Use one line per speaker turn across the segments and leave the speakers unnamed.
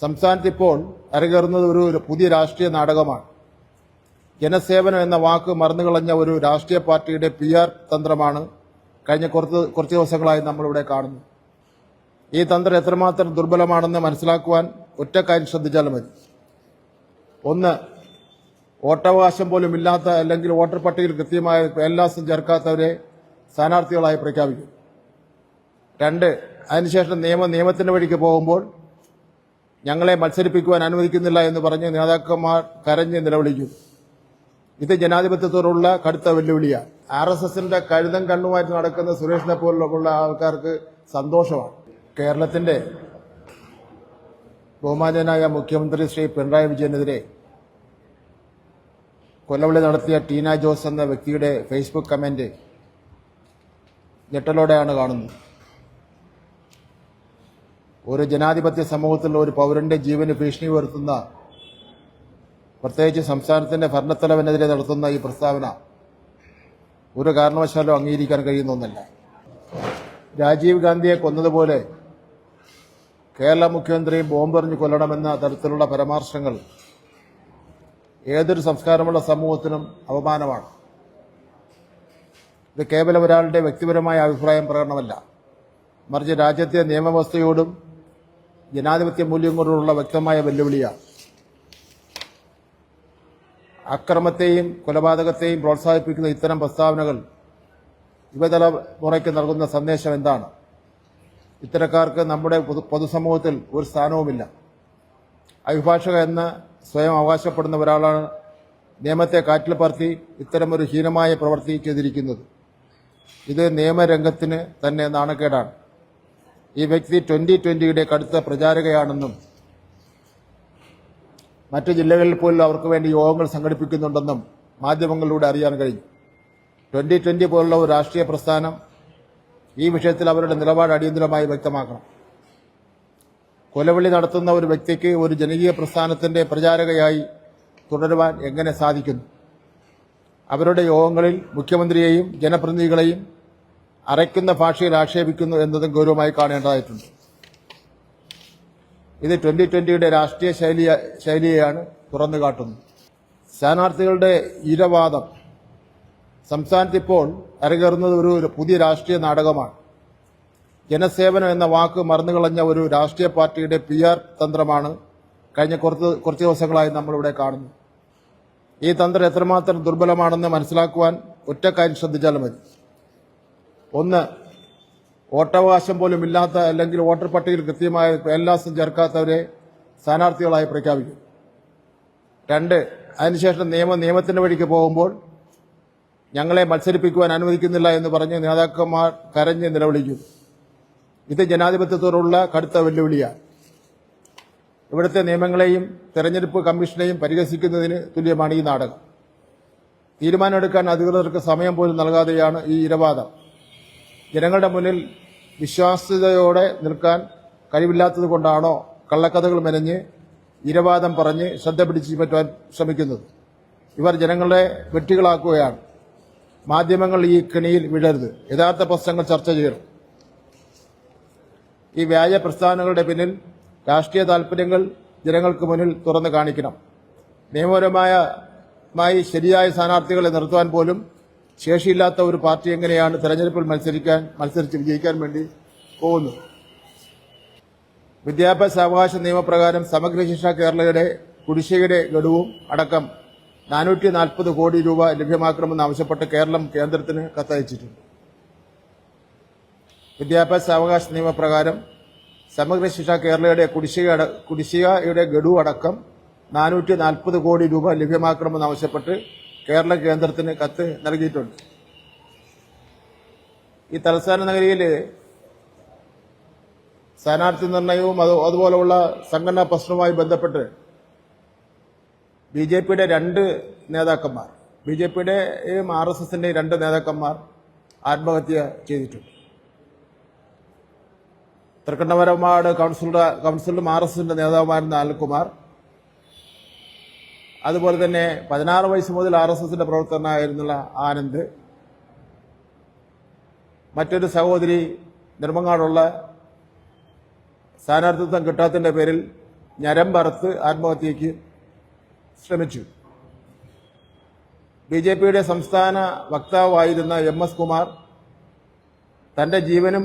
സംസ്ഥാനത്ത് ഇപ്പോൾ അരങ്ങേറുന്നത് ഒരു പുതിയ രാഷ്ട്രീയ നാടകമാണ്. ജനസേവനം എന്ന വാക്ക് മറന്നുകളഞ്ഞ ഒരു രാഷ്ട്രീയ പാർട്ടിയുടെ PR തന്ത്രമാണ് കഴിഞ്ഞ കുറച്ച് ദിവസങ്ങളായി നമ്മളിവിടെ കാണുന്നത്. ഈ തന്ത്രം എത്രമാത്രം ദുർബലമാണെന്ന് മനസ്സിലാക്കുവാൻ ഒറ്റ കാര്യം ശ്രദ്ധിച്ചാൽ മതി. ഒന്ന്, വോട്ടവകാശം പോലും ഇല്ലാത്ത അല്ലെങ്കിൽ വോട്ടർ പട്ടികയിൽ കൃത്യമായ മേൽവിലാസം ചേർക്കാത്തവരെ സ്ഥാനാർത്ഥികളായി പ്രഖ്യാപിക്കും. രണ്ട്, അതിനുശേഷം നിയമത്തിന്റെ വഴിക്ക് പോകുമ്പോൾ ഞങ്ങളെ മത്സരിപ്പിക്കുവാൻ അനുവദിക്കുന്നില്ല എന്ന് പറഞ്ഞ് നേതാക്കന്മാർ കരഞ്ഞ് നിലവിളിക്കും. ഇത് ജനാധിപത്യത്തോടുള്ള കടുത്ത വെല്ലുവിളിയാണ്. RSSന്റെ കഴുതം കണ്ണുമായിട്ട് നടക്കുന്ന സുരേഷിനെ പോലുള്ള ആൾക്കാർക്ക് സന്തോഷമാണ്. കേരളത്തിന്റെ ബഹുമാന്യനായ മുഖ്യമന്ത്രി ശ്രീ പിണറായി വിജയനെതിരെ കൊലവിളി നടത്തിയ ടീന ജോസ് എന്ന വ്യക്തിയുടെ ഫേസ്ബുക്ക് കമന്റ് ഞെട്ടലോടെയാണ് കാണുന്നത്. ഒരു ജനാധിപത്യ സമൂഹത്തിലുള്ള ഒരു പൗരന്റെ ജീവന് ഭീഷണി ഉയർത്തുന്ന, പ്രത്യേകിച്ച് സംസ്ഥാനത്തിന്റെ ഭരണത്തലവനെതിരെ നടത്തുന്ന ഈ പ്രസ്താവന ഒരു കാരണവശാലും അംഗീകരിക്കാൻ കഴിയുന്ന ഒന്നല്ല. രാജീവ് ഗാന്ധിയെ കൊന്നതുപോലെ കേരള മുഖ്യമന്ത്രിയെ ബോംബെറിഞ്ഞ് കൊല്ലണമെന്ന തരത്തിലുള്ള പരാമർശങ്ങൾ ഏതൊരു സംസ്കാരമുള്ള സമൂഹത്തിനും അപമാനമാണ്. ഇത് കേവലം ഒരാളുടെ വ്യക്തിപരമായ അഭിപ്രായം പ്രകടനമല്ല, മറിച്ച് രാജ്യത്തെ നിയമവ്യവസ്ഥയോടും ജനാധിപത്യ മൂല്യങ്ങളോടുള്ള വ്യക്തമായ വെല്ലുവിളിയാണ്. അക്രമത്തെയും കൊലപാതകത്തെയും പ്രോത്സാഹിപ്പിക്കുന്ന ഇത്തരം പ്രസ്താവനകൾ യുവതലമുറയ്ക്ക് നൽകുന്ന സന്ദേശം എന്താണ്? ഇത്തരക്കാർക്ക് നമ്മുടെ പൊതുസമൂഹത്തിൽ ഒരു സ്ഥാനവുമില്ല. അഭിഭാഷക എന്ന് സ്വയം അവകാശപ്പെടുന്ന ഒരാളാണ് നിയമത്തെ കാറ്റിൽ പറത്തി ഇത്തരമൊരു ഹീനമായ പ്രവൃത്തി ചെയ്തിരിക്കുന്നത്. ഇത് നിയമരംഗത്തിന് തന്നെ നാണക്കേടാണ്. ഈ വ്യക്തി 2020യുടെ കടുത്ത പ്രചാരകയാണെന്നും മറ്റു ജില്ലകളിൽ പോലും അവർക്ക് വേണ്ടി യോഗങ്ങൾ സംഘടിപ്പിക്കുന്നുണ്ടെന്നും മാധ്യമങ്ങളിലൂടെ അറിയാൻ കഴിഞ്ഞു. 2020 പോലുള്ള ഒരു രാഷ്ട്രീയ പ്രസ്ഥാനം ഈ വിഷയത്തിൽ അവരുടെ നിലപാട് അടിയന്തരമായി വ്യക്തമാക്കണം. കൊലവിളി നടത്തുന്ന ഒരു വ്യക്തിക്ക് ഒരു ജനകീയ പ്രസ്ഥാനത്തിന്റെ പ്രചാരകയായി തുടരുവാൻ എങ്ങനെ സാധിക്കുന്നു? അവരുടെ യോഗങ്ങളിൽ മുഖ്യമന്ത്രിയെയും ജനപ്രതിനിധികളെയും അറയ്ക്കുന്ന ഭാഷയിൽ ആക്ഷേപിക്കുന്നു എന്നതും ഗൗരവമായി കാണേണ്ടതായിട്ടുണ്ട്. ഇത് 2020യുടെ രാഷ്ട്രീയ ശൈലിയെയാണ് തുറന്നു കാട്ടുന്നത്. സ്ഥാനാർത്ഥികളുടെ ഇരവാദം സംസ്ഥാനത്ത് ഇപ്പോൾ അരങ്ങേറുന്നത് ഒരു പുതിയ രാഷ്ട്രീയ നാടകമാണ്. ജനസേവനം എന്ന വാക്ക് മറന്നുകളഞ്ഞ ഒരു രാഷ്ട്രീയ പാർട്ടിയുടെ PR തന്ത്രമാണ് കഴിഞ്ഞ കുറച്ച് ദിവസങ്ങളായി നമ്മളിവിടെ കാണുന്നത്. ഈ തന്ത്രം എത്രമാത്രം ദുർബലമാണെന്ന് മനസ്സിലാക്കുവാൻ ഒറ്റ കാര്യം ശ്രദ്ധിച്ചാൽ മതി. ഒന്ന്, വോട്ടവകാശം പോലും ഇല്ലാത്ത അല്ലെങ്കിൽ വോട്ടർ പട്ടികയിൽ കൃത്യമായ മേൽവിലാസം ചേർക്കാത്തവരെ സ്ഥാനാർത്ഥികളായി പ്രഖ്യാപിക്കും. രണ്ട്, അതിനുശേഷം നിയമത്തിന്റെ വഴിക്ക് പോകുമ്പോൾ ഞങ്ങളെ മത്സരിപ്പിക്കുവാൻ അനുവദിക്കുന്നില്ല എന്ന് പറഞ്ഞ് നേതാക്കന്മാർ കരഞ്ഞ് നിലവിളിക്കും. ഇത് ജനാധിപത്യത്തോടുള്ള കടുത്ത വെല്ലുവിളിയാണ്. ഇവിടുത്തെ നിയമങ്ങളെയും തെരഞ്ഞെടുപ്പ് കമ്മീഷനെയും പരിഹസിക്കുന്നതിന് തുല്യമാണ് ഈ നാടകം. തീരുമാനമെടുക്കാൻ അധികൃതർക്ക് സമയം പോലും നൽകാതെയാണ് ഈ ഇരവാദം. ജനങ്ങളുടെ മുന്നിൽ വിശ്വാസ്യതയോടെ നിൽക്കാൻ കഴിവില്ലാത്തതുകൊണ്ടാണോ കള്ളക്കഥകൾ മെനഞ്ഞ് ഇരവാദം പറഞ്ഞ് ശ്രദ്ധ പിടിച്ചു പറ്റാൻ ശ്രമിക്കുന്നത്? ഇവർ ജനങ്ങളെ വെട്ടികളാക്കുകയാണ്. മാധ്യമങ്ങൾ ഈ കെണിയിൽ വീഴരുത്. യഥാർത്ഥ പ്രശ്നങ്ങൾ ചർച്ച ചെയ്യണം. ഈ വ്യാജ പ്രസ്ഥാനങ്ങളുടെ പിന്നിൽ രാഷ്ട്രീയ താൽപര്യങ്ങൾ ജനങ്ങൾക്ക് മുന്നിൽ തുറന്നു കാണിക്കണം. നിയമപരമായി ശരിയായ സ്ഥാനാർത്ഥികളെ നിർത്തുവാൻ പോലും ശേഷിയില്ലാത്ത ഒരു പാർട്ടി എങ്ങനെയാണ് തെരഞ്ഞെടുപ്പിൽ മത്സരിച്ച് വിജയിക്കാൻ വേണ്ടി പോകുന്നത്? വിദ്യാഭ്യാസ അവകാശ നിയമപ്രകാരം സമഗ്ര ശിക്ഷ കേരളയുടെ കുടിശ്ശികയുടെ ഗഡുവും അടക്കം 440 കോടി രൂപ ലഭ്യമാക്കണമെന്ന് ആവശ്യപ്പെട്ട് കേരളം കേന്ദ്രത്തിന് കത്തയച്ചിട്ടുണ്ട്. വിദ്യാഭ്യാസ അവകാശ നിയമപ്രകാരം സമഗ്ര ശിക്ഷ കേരളയുടെ കുടിശ്ശികയുടെ ഗഡു അടക്കം 440 കോടി രൂപ ലഭ്യമാക്കണമെന്ന് ആവശ്യപ്പെട്ട് കേരള കേന്ദ്രത്തിന് കത്ത് നൽകിയിട്ടുണ്ട്. ഈ തലസ്ഥാന നഗരിയിൽ സ്ഥാനാർത്ഥി നിർണയവും അതുപോലുള്ള സംഘടനാ പ്രശ്നവുമായി ബന്ധപ്പെട്ട് BJPയുടെ 2 നേതാക്കന്മാർ, BJPയുടെയും RSSന്റെയും 2 നേതാക്കന്മാർ ആത്മഹത്യ ചെയ്തിട്ടുണ്ട്. തൃക്കണ്ണപരമാട് കൗൺസിലറും RSSന്റെ നേതാവുമായിരുന്ന അനിൽകുമാർ, അതുപോലെ തന്നെ 16 വയസ്സ് മുതൽ RSSന്റെ പ്രവർത്തകനായിരുന്നുള്ള ആനന്ദ്, മറ്റൊരു സഹോദരി നെടുമങ്ങാടുള്ള സ്ഥാനാർത്ഥിത്വം കിട്ടാത്തതിന്റെ പേരിൽ ഞരമ്പറുത്ത് ആത്മഹത്യയ്ക്ക് ശ്രമിച്ചു. ബിജെപിയുടെ സംസ്ഥാന വക്താവായിരുന്ന MS കുമാർ തന്റെ ജീവനും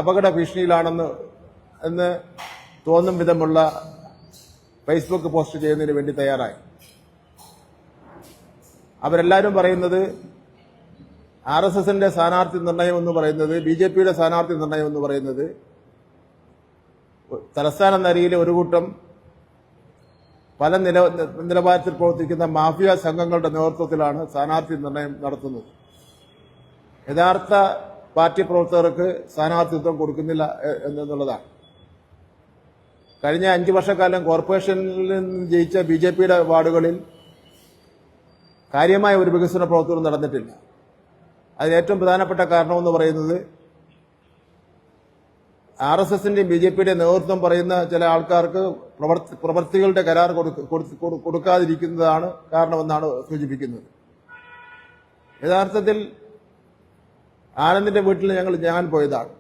അപകട ഭീഷണിയിലാണെന്ന് തോന്നും വിധമുള്ള ഫേസ്ബുക്ക് പോസ്റ്റ് ചെയ്യുന്നതിന് വേണ്ടി തയ്യാറായി. അവരെല്ലാവരും പറയുന്നത് RSSന്റെ സ്ഥാനാർത്ഥി നിർണയം എന്ന് പറയുന്നത്, BJPയുടെ സ്ഥാനാർത്ഥി നിർണയം എന്ന് പറയുന്നത് തലസ്ഥാന നഗരിയിലെ ഒരു കൂട്ടം പല നിലവാരത്തിൽ പ്രവർത്തിക്കുന്ന മാഫിയ സംഘങ്ങളുടെ നേതൃത്വത്തിലാണ് സ്ഥാനാർത്ഥി നിർണയം നടത്തുന്നത്. യഥാർത്ഥ പാർട്ടി പ്രവർത്തകർക്ക് സ്ഥാനാർത്ഥിത്വം കൊടുക്കുന്നില്ല എന്നുള്ളതാണ്. കഴിഞ്ഞ 5 വർഷക്കാലം കോർപ്പറേഷനിൽ നിന്ന് ജയിച്ച BJPയുടെ വാർഡുകളിൽ കാര്യമായ ഒരു വികസന പ്രവർത്തനം നടന്നിട്ടില്ല. അതിന് ഏറ്റവും പ്രധാനപ്പെട്ട കാരണമെന്ന് പറയുന്നത് RSSന്റെയും BJPയുടെയും നേതൃത്വം പറയുന്ന ചില ആൾക്കാർക്ക് പ്രവൃത്തികളുടെ കരാർ കൊടുക്കാതിരിക്കുന്നതാണ് കാരണമെന്നാണ് സൂചിപ്പിക്കുന്നത്. യഥാർത്ഥത്തിൽ ആനന്ദിന്റെ വീട്ടിൽ ഞാൻ പോയതാണ്.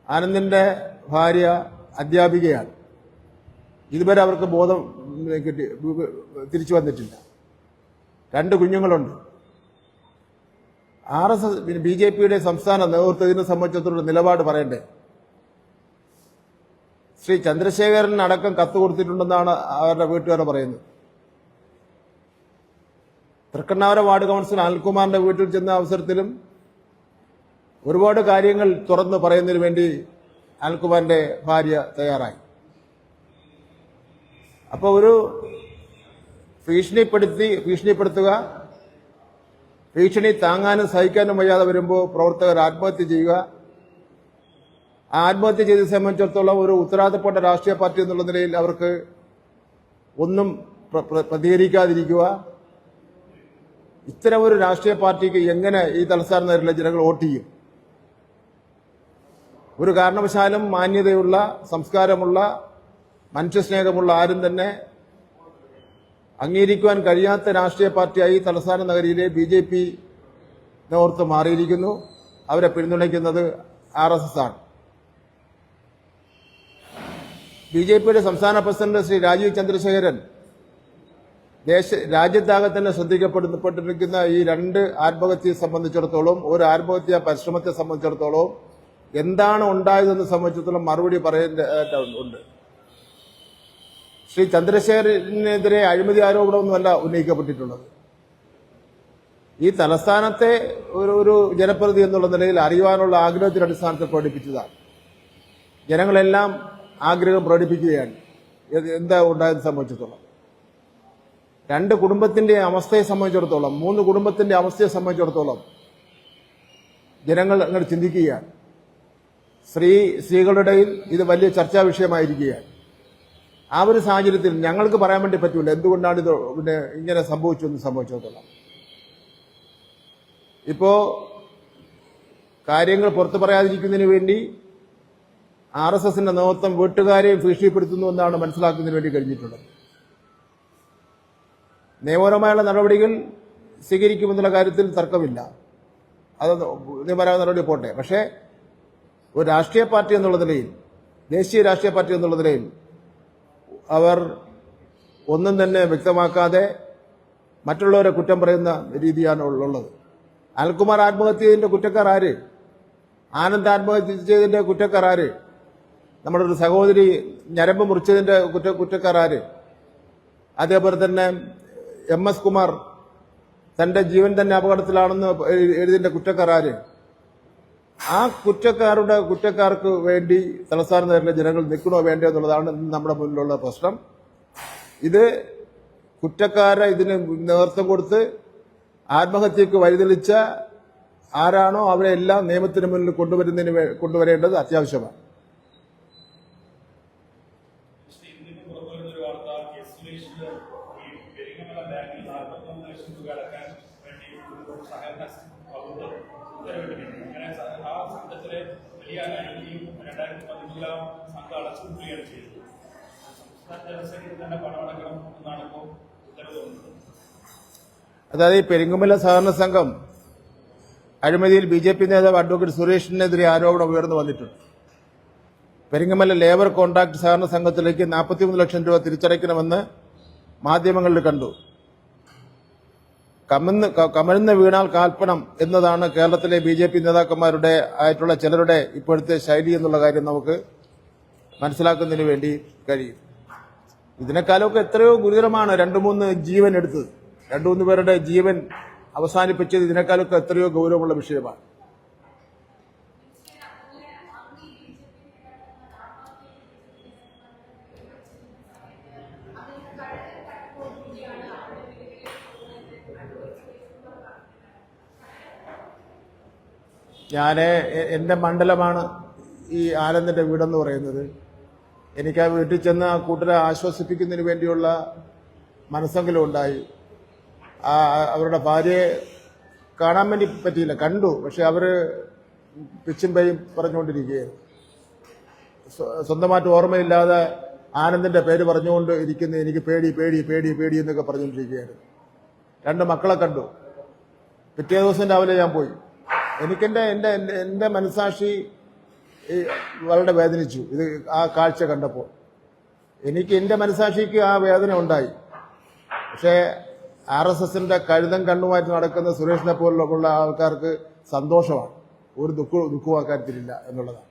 ആനന്ദിന്റെ ഭാര്യ അധ്യാപികയാണ്. ഇതുവരെ അവർക്ക് ബോധം തിരിച്ചു വന്നിട്ടില്ല. 2 കുഞ്ഞുങ്ങളുണ്ട്. RSS BJPയുടെ സംസ്ഥാന നേതൃത്വം ഇതിനെ സംബന്ധിച്ചിടത്തോളം നിലപാട് പറയണ്ടേ? ശ്രീ ചന്ദ്രശേഖരൻ അടക്കം കത്ത് കൊടുത്തിട്ടുണ്ടെന്നാണ് അവരുടെ വീട്ടുകാർ പറയുന്നത്. തൃക്കണ്ണാപുരം വാർഡ് കൗൺസിലർ അനിൽകുമാറിന്റെ വീട്ടിൽ ചെന്ന അവസരത്തിലും ഒരുപാട് കാര്യങ്ങൾ തുറന്നു പറയുന്നതിന് വേണ്ടി അനിൽകുമാറിന്റെ ഭാര്യ തയ്യാറായി. അപ്പോൾ ഒരു ഭീഷണിപ്പെടുത്തുക, ഭീഷണി താങ്ങാനും സഹിക്കാനും വയ്യാതെ വരുമ്പോൾ പ്രവർത്തകർ ആത്മഹത്യ ചെയ്യുക, ആത്മഹത്യ ചെയ്തത് സംബന്ധിച്ചിടത്തോളം ഒരു ഉത്തരവാദിത്തപ്പെട്ട രാഷ്ട്രീയ പാർട്ടി എന്നുള്ള നിലയിൽ അവർക്ക് ഒന്നും പ്രതികരിക്കാതിരിക്കുക, ഇത്തരം ഒരു രാഷ്ട്രീയ പാർട്ടിക്ക് എങ്ങനെ ഈ തലസ്ഥാന നഗരിലെ ജനങ്ങൾ വോട്ട് ചെയ്യും? ഒരു കാരണവശാലും മാന്യതയുള്ള, സംസ്കാരമുള്ള, മനുഷ്യസ്നേഹമുള്ള ആരും തന്നെ അംഗീകരിക്കുവാൻ കഴിയാത്ത രാഷ്ട്രീയ പാർട്ടിയായി തലസ്ഥാന നഗരിയിലെ BJP നേതൃത്വം മാറിയിരിക്കുന്നു. അവരെ പിന്തുണയ്ക്കുന്നത് RSS ആണ്. BJPയുടെ സംസ്ഥാന പ്രസിഡന്റ് ശ്രീ രാജീവ് ചന്ദ്രശേഖരൻ രാജ്യത്താകെ തന്നെ ശ്രദ്ധിക്കപ്പെട്ടിരിക്കുന്ന ഈ 2 ആത്മഹത്യയെ സംബന്ധിച്ചിടത്തോളം, ഒരു ആത്മഹത്യാ പരിശ്രമത്തെ സംബന്ധിച്ചിടത്തോളം എന്താണ് ഉണ്ടായതെന്ന് സംബന്ധിച്ചിടത്തോളം മറുപടി പറയേണ്ടതുണ്ട്. ശ്രീ ചന്ദ്രശേഖരനെതിരെ അഴിമതി ആരോപണമൊന്നുമല്ല ഉന്നയിക്കപ്പെട്ടിട്ടുള്ളത്. ഈ തലസ്ഥാനത്തെ ഒരു ജനപ്രതിനിധി എന്നുള്ള നിലയിൽ അറിയുവാനുള്ള ആഗ്രഹത്തിന്റെ അടിസ്ഥാനത്തിൽ പ്രകടിപ്പിച്ചതാണ്. ജനങ്ങളെല്ലാം ആഗ്രഹം പ്രകടിപ്പിക്കുകയാണ് എന്താ ഉണ്ടായതെന്ന് സംബന്ധിച്ചിടത്തോളം. 2 കുടുംബത്തിന്റെ അവസ്ഥയെ സംബന്ധിച്ചിടത്തോളം, 3 കുടുംബത്തിന്റെ അവസ്ഥയെ സംബന്ധിച്ചിടത്തോളം ജനങ്ങൾ അങ്ങനെ ചിന്തിക്കുകയാണ്. സ്ത്രീകളുടെ ഇടയിൽ ഇത് വലിയ ചർച്ചാ വിഷയമായിരിക്കുകയാണ്. ആ ഒരു സാഹചര്യത്തിൽ ഞങ്ങൾക്ക് പറയാൻ വേണ്ടി പറ്റൂല എന്തുകൊണ്ടാണ് ഇത് ഇങ്ങനെ സംഭവിച്ചിടത്തോളം. ഇപ്പോ കാര്യങ്ങൾ പുറത്തു പറയാതിരിക്കുന്നതിന് വേണ്ടി RSSന്റെ നേതൃത്വം വീട്ടുകാരെയും ഭീഷണിപ്പെടുത്തുന്നു എന്നാണ് മനസ്സിലാക്കുന്നതിന് വേണ്ടി കഴിഞ്ഞിട്ടുള്ളത്. നിയമപരമായുള്ള നടപടികൾ സ്വീകരിക്കുമെന്നുള്ള കാര്യത്തിൽ തർക്കമില്ല, അത് നിയമപരമായ നടപടി പോട്ടെ. പക്ഷേ ഒരു രാഷ്ട്രീയ പാർട്ടി എന്നുള്ള നിലയിൽ, ദേശീയ രാഷ്ട്രീയ പാർട്ടി എന്നുള്ള നിലയിൽ അവർ ഒന്നും തന്നെ വ്യക്തമാക്കാതെ മറ്റുള്ളവരെ കുറ്റം പറയുന്ന രീതിയാണ് ഉള്ളത്. അനിൽകുമാർ ആത്മഹത്യ ചെയ്തതിന്റെ കുറ്റക്കാർ ആര്? ആനന്ദ് ആത്മഹത്യ ചെയ്തതിന്റെ കുറ്റക്കാർ ആര്? നമ്മുടെ ഒരു സഹോദരി ഞരമ്പ് മുറിച്ചതിന്റെ കുറ്റക്കാർ ആര്? അതേപോലെ തന്നെ MS കുമാർ തന്റെ ജീവൻ തന്നെ അപകടത്തിലാണെന്ന് എഴുതിന്റെ കുറ്റക്കാർ ആര്? ആ കുറ്റക്കാർക്ക് വേണ്ടി തലസ്ഥാന നഗരിലെ ജനങ്ങൾ നിൽക്കണോ വേണ്ടോ എന്നുള്ളതാണ് നമ്മുടെ മുന്നിലുള്ള പ്രശ്നം. ഇത് കുറ്റക്കാരെ ഇതിന് നേതൃത്വം കൊടുത്ത് ആത്മഹത്യക്ക് വഴിതെളിച്ച ആരാണോ അവരെ എല്ലാം നിയമത്തിന് മുന്നിൽ കൊണ്ടുവരേണ്ടത് അത്യാവശ്യമാണ്. അതായത് ഈ പെരിങ്ങമല സഹകരണ സംഘം അഴിമതിയിൽ BJP നേതാവ് അഡ്വക്കേറ്റ് സുരേഷിനെതിരെ ആരോപണം ഉയർന്നു വന്നിട്ടുണ്ട്. പെരിങ്ങമല ലേബർ കോൺട്രാക്ട് സഹകരണ സംഘത്തിലേക്ക് 43 ലക്ഷം രൂപ തിരിച്ചടയ്ക്കണമെന്ന് മാധ്യമങ്ങളിൽ കണ്ടു. കമഴ്ന്ന് വീണാൽ കാൽപ്പണം എന്നതാണ് കേരളത്തിലെ BJP നേതാക്കന്മാരുടെ ആയിട്ടുള്ള ചിലരുടെ ഇപ്പോഴത്തെ ശൈലി എന്നുള്ള കാര്യം നമുക്ക് മനസ്സിലാക്കുന്നതിന് വേണ്ടി കഴിയും. ഇതിനേക്കാളൊക്കെ എത്രയോ ഗുരുതരമാണ് 2-3 ജീവൻ എടുത്തത്, 2-3 പേരുടെ ജീവൻ അവസാനിപ്പിച്ചത് ഇതിനേക്കാളൊക്കെ എത്രയോ ഗൗരവമുള്ള വിഷയമാണ്. എന്റെ മണ്ഡലമാണ് ഈ ആനന്ദിന്റെ വീടെന്ന് പറയുന്നത്. എനിക്ക് ആ വീട്ടിൽ ചെന്ന് ആ കൂട്ടരെ ആശ്വസിപ്പിക്കുന്നതിന് വേണ്ടിയുള്ള മനസ്സെങ്കിലും ഉണ്ടായി. അവരുടെ ഭാര്യയെ കാണാൻ വേണ്ടി പറ്റിയില്ല, കണ്ടു. പക്ഷെ അവര് പിച്ചും പേയും പറഞ്ഞുകൊണ്ടിരിക്കുകയായിരുന്നു. സ്വന്തമായിട്ട് ഓർമ്മയില്ലാതെ ആനന്ദിന്റെ പേര് പറഞ്ഞുകൊണ്ട് ഇരിക്കുന്ന എനിക്ക് പേടി പേടി പേടി പേടി എന്നൊക്കെ പറഞ്ഞുകൊണ്ടിരിക്കുകയായിരുന്നു. 2 മക്കളെ കണ്ടു. പിറ്റേ ദിവസം രാവിലെ ഞാൻ പോയി. എന്റെ മനസാക്ഷി വളരെ വേദനിച്ചു ഇത് ആ കാഴ്ച കണ്ടപ്പോൾ. എനിക്ക് എന്റെ മനസാക്ഷിക്ക് ആ വേദന ഉണ്ടായി. പക്ഷേ RSSന്റെ കഴുതം കണ്ണുമായിട്ട് നടക്കുന്ന സുരേഷിനെ പോലുള്ള ആൾക്കാർക്ക് സന്തോഷമാണ്, ഒരു ദുഃഖവും ആ കാര്യത്തിലില്ല എന്നുള്ളതാണ്.